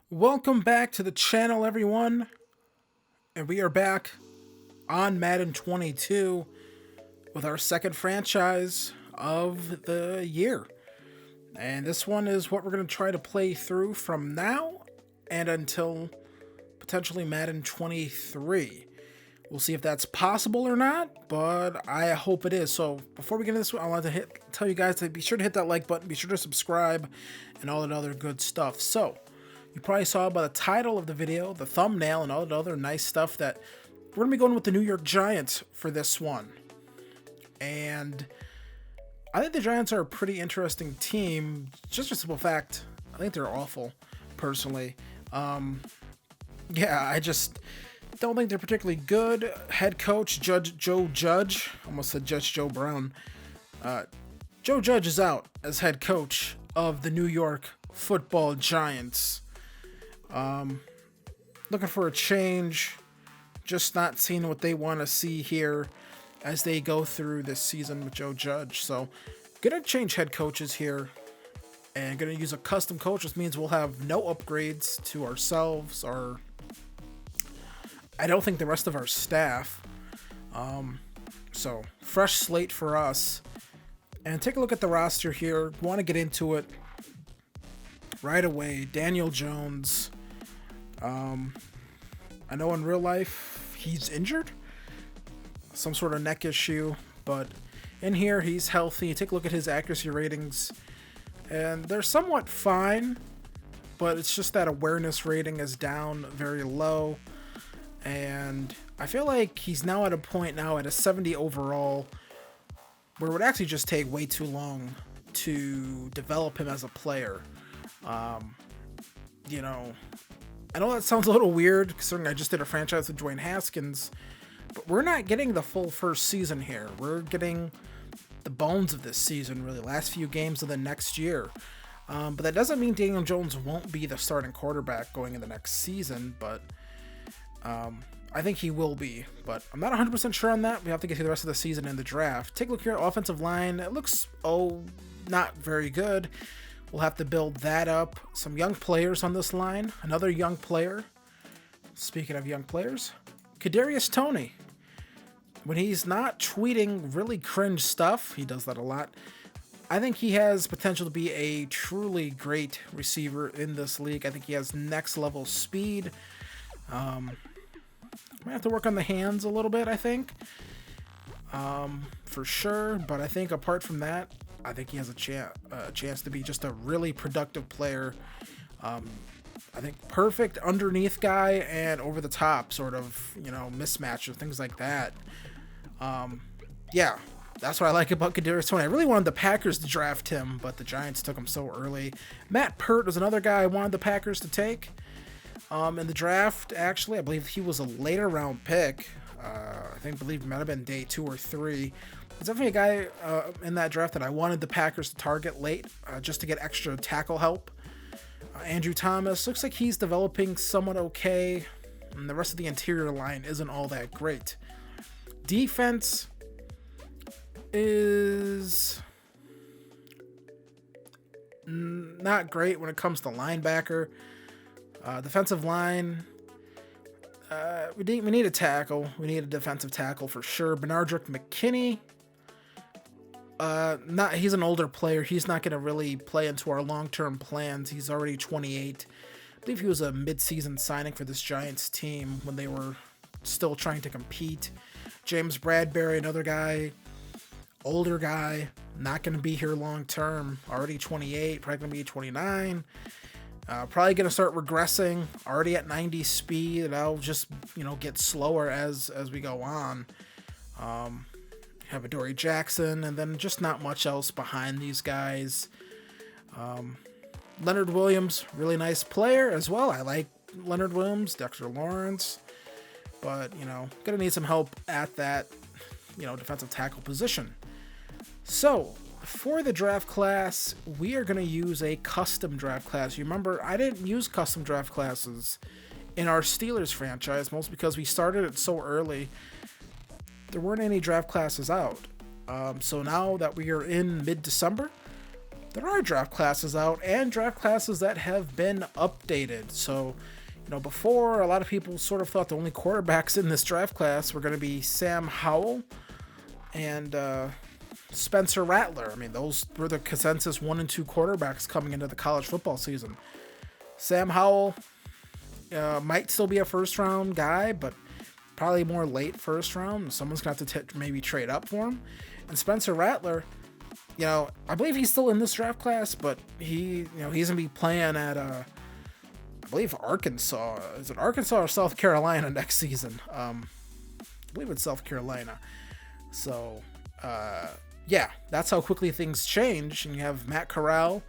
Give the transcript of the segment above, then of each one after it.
Welcome back to the channel, everyone. And we are back on Madden 22 with our second franchise of the year. And this one is what we're going to try to play through from now and until potentially Madden 23. We'll see if that's possible or not, but I hope it is. So before we get into this, I want to tell you guys to be sure to hit that like button, be sure to subscribe, and all that other good stuff. So you probably saw by the title of the video, the thumbnail, and all that other nice stuff that we're going to be going with the New York Giants for this one. And I think the Giants are a pretty interesting team. Just a simple fact, I think they're awful, personally. I just don't think they're particularly good. Head coach, Joe Judge, almost said Judge Joe Brown. Joe Judge is out as head coach of the New York Football Giants. Looking for a change, just not seeing what they want to see here as they go through this season with Joe Judge. So, gonna change head coaches here and gonna use a custom coach, which means we'll have no upgrades to ourselves or I don't think the rest of our staff. So fresh slate for us. And take a look at the roster here. Want to get into it right away. Daniel Jones. I know in real life he's injured, some sort of neck issue, but in here he's healthy. Take a look at his accuracy ratings, and they're somewhat fine, but it's just that awareness rating is down very low. And I feel like he's now at a point now at a 70 overall where it would actually just take way too long to develop him as a player. I know that sounds a little weird considering I just did a franchise with Dwayne Haskins, but we're not getting the full first season here. We're getting the bones of this season, really, last few games of the next year. But that doesn't mean Daniel Jones won't be the starting quarterback going in the next season, but I think he will be, but I'm not 100% sure on that. We have to get through the rest of the season in the draft. Take a look here at offensive line. It looks, not very good. We'll have to build that up. Some young players on this line. Another young player. Speaking of young players, Kadarius Toney. When he's not tweeting really cringe stuff, he does that a lot. I think he has potential to be a truly great receiver in this league. I think he has next level speed. Might have to work on the hands a little bit, I think, for sure. But I think apart from that, I think he has a chance to be just a really productive player. I think perfect underneath guy and over the top sort of, mismatch or things like that. That's what I like about Kadarius Toney. I really wanted the Packers to draft him, but the Giants took him so early. Matt Pert was another guy I wanted the Packers to take. In the draft, actually, I believe he was a later round pick. I believe it might have been day 2 or 3. There's definitely a guy in that draft that I wanted the Packers to target late, just to get extra tackle help. Andrew Thomas looks like he's developing somewhat okay, and the rest of the interior line isn't all that great. Defense is not great when it comes to linebacker. Defensive line, we need a tackle. We need a defensive tackle for sure. Benardrick McKinney, he's an older player. He's not going to really play into our long-term plans. He's already 28. I believe he was a mid-season signing for this Giants team when they were still trying to compete. James Bradbury, another guy, older guy, not going to be here long-term. Already 28, probably going to be 29. Probably going to start regressing, already at 90 speed, and I'll just, get slower as we go on. Have a Dory Jackson, and then just not much else behind these guys. Leonard Williams, really nice player as well. I like Leonard Williams, Dexter Lawrence, but, going to need some help at that, defensive tackle position. So, for the draft class, we are going to use a custom draft class. You remember, I didn't use custom draft classes in our Steelers franchise, mostly because we started it so early. There weren't any draft classes out. So now that we are in mid-December, there are draft classes out and draft classes that have been updated. So, before, a lot of people sort of thought the only quarterbacks in this draft class were going to be Sam Howell and Spencer Rattler. I mean, those were the consensus 1 and 2 quarterbacks coming into the college football season. Sam Howell might still be a first-round guy, but probably more late first round. Someone's going to have to maybe trade up for him. And Spencer Rattler, I believe he's still in this draft class, but he's going to be playing at, I believe, Arkansas. Is it Arkansas or South Carolina next season? I believe it's South Carolina. So, yeah, that's how quickly things change. And you have Matt Corral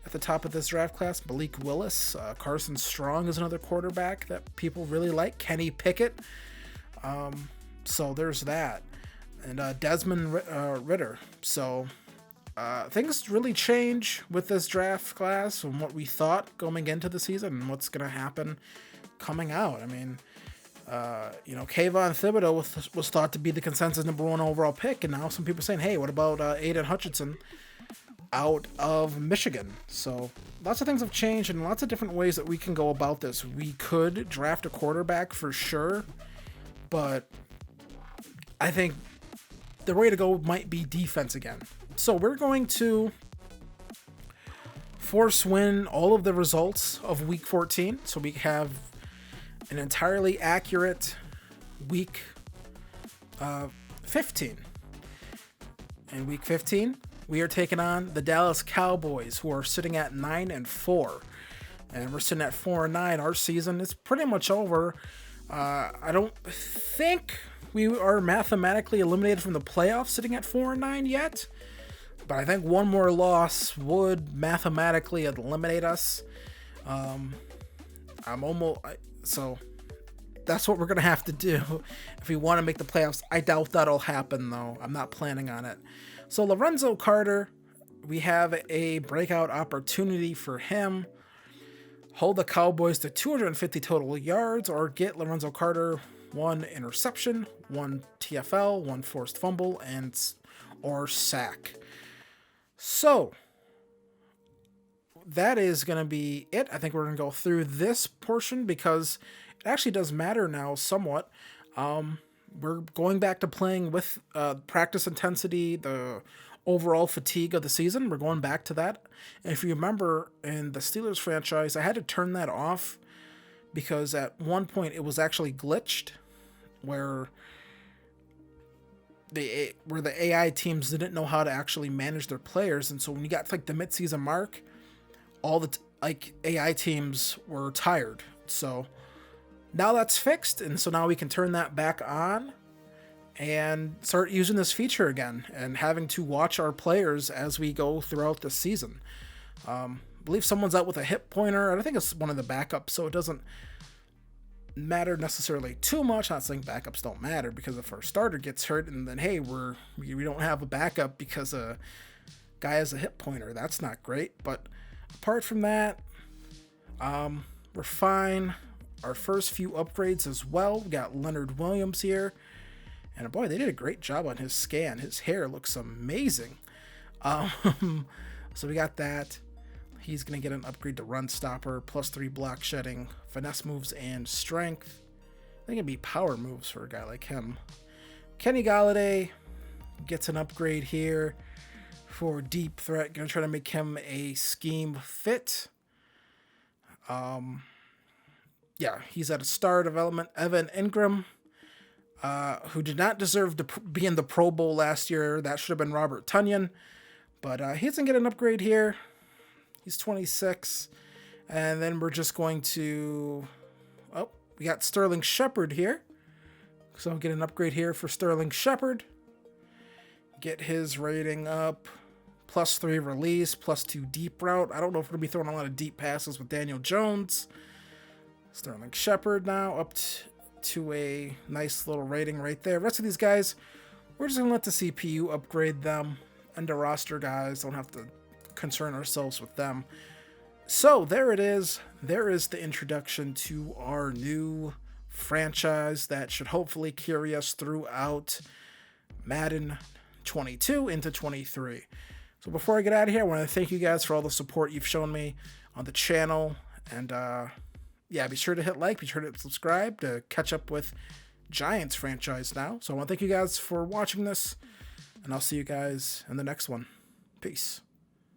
at the top of this draft class, Malik Willis, Carson Strong is another quarterback that people really like, Kenny Pickett. So there's that. And Desmond Ritter. So things really change with this draft class from what we thought going into the season and what's going to happen coming out. I mean, Kayvon Thibodeau was thought to be the consensus number 1 overall pick, and now some people are saying, hey, what about Aiden Hutchinson out of Michigan? So lots of things have changed and lots of different ways that we can go about this. We could draft a quarterback for sure, but I think the way to go might be defense again. So we're going to force win all of the results of week 14. So we have an entirely accurate week 15. In week 15, we are taking on the Dallas Cowboys, who are sitting at 9-4. And we're sitting at 4-9. Our season is pretty much over. I don't think we are mathematically eliminated from the playoffs sitting at 4-9 yet, but I think one more loss would mathematically eliminate us. So that's what we're going to have to do if we want to make the playoffs. I doubt that'll happen, though. I'm not planning on it. So Lorenzo Carter, we have a breakout opportunity for him. Hold the Cowboys to 250 total yards, or get Lorenzo Carter 1 interception, 1 TFL, 1 forced fumble, or sack. So that is going to be it. I think we're going to go through this portion because it actually does matter now somewhat. We're going back to playing with practice intensity, the overall fatigue of the season. We're going back to that. And if you remember, in the Steelers franchise, I had to turn that off because at one point it was actually glitched where the AI teams didn't know how to actually manage their players. And so when you got to like the midseason mark, all the AI teams were tired. So now that's fixed. And so now we can turn that back on and start using this feature again and having to watch our players as we go throughout the season. I believe someone's out with a hip pointer, and I think it's one of the backups, so it doesn't matter necessarily too much. Not saying backups don't matter, because if our starter gets hurt and then, hey, we don't have a backup because a guy has a hip pointer, that's not great. But apart from that, we're fine. Our first few upgrades as well. We got Leonard Williams here. And boy, they did a great job on his scan. His hair looks amazing. So we got that. He's going to get an upgrade to run stopper, +3 block shedding, finesse moves, and strength. I think it'd be power moves for a guy like him. Kenny Galladay gets an upgrade here for deep threat. Going to try to make him a scheme fit. Yeah, he's at a star development. Evan Ingram, who did not deserve to be in the Pro Bowl last year. That should have been Robert Tonyan. But he doesn't get an upgrade here. He's 26. And then we're just going to... Oh, we got Sterling Shepard here. So I'll get an upgrade here for Sterling Shepard. Get his rating up. +3 release, +2 deep route. I don't know if we're going to be throwing a lot of deep passes with Daniel Jones. Sterling Shepard now up to a nice little rating right there. The rest of these guys, we're just going to let the CPU upgrade them. And the roster guys, don't have to concern ourselves with them. So there it is. There is the introduction to our new franchise that should hopefully carry us throughout Madden 22 into 23. So before I get out of here, I want to thank you guys for all the support you've shown me on the channel. And yeah, be sure to hit like, be sure to subscribe to catch up with Giants franchise now. So I want to thank you guys for watching this, and I'll see you guys in the next one. Peace.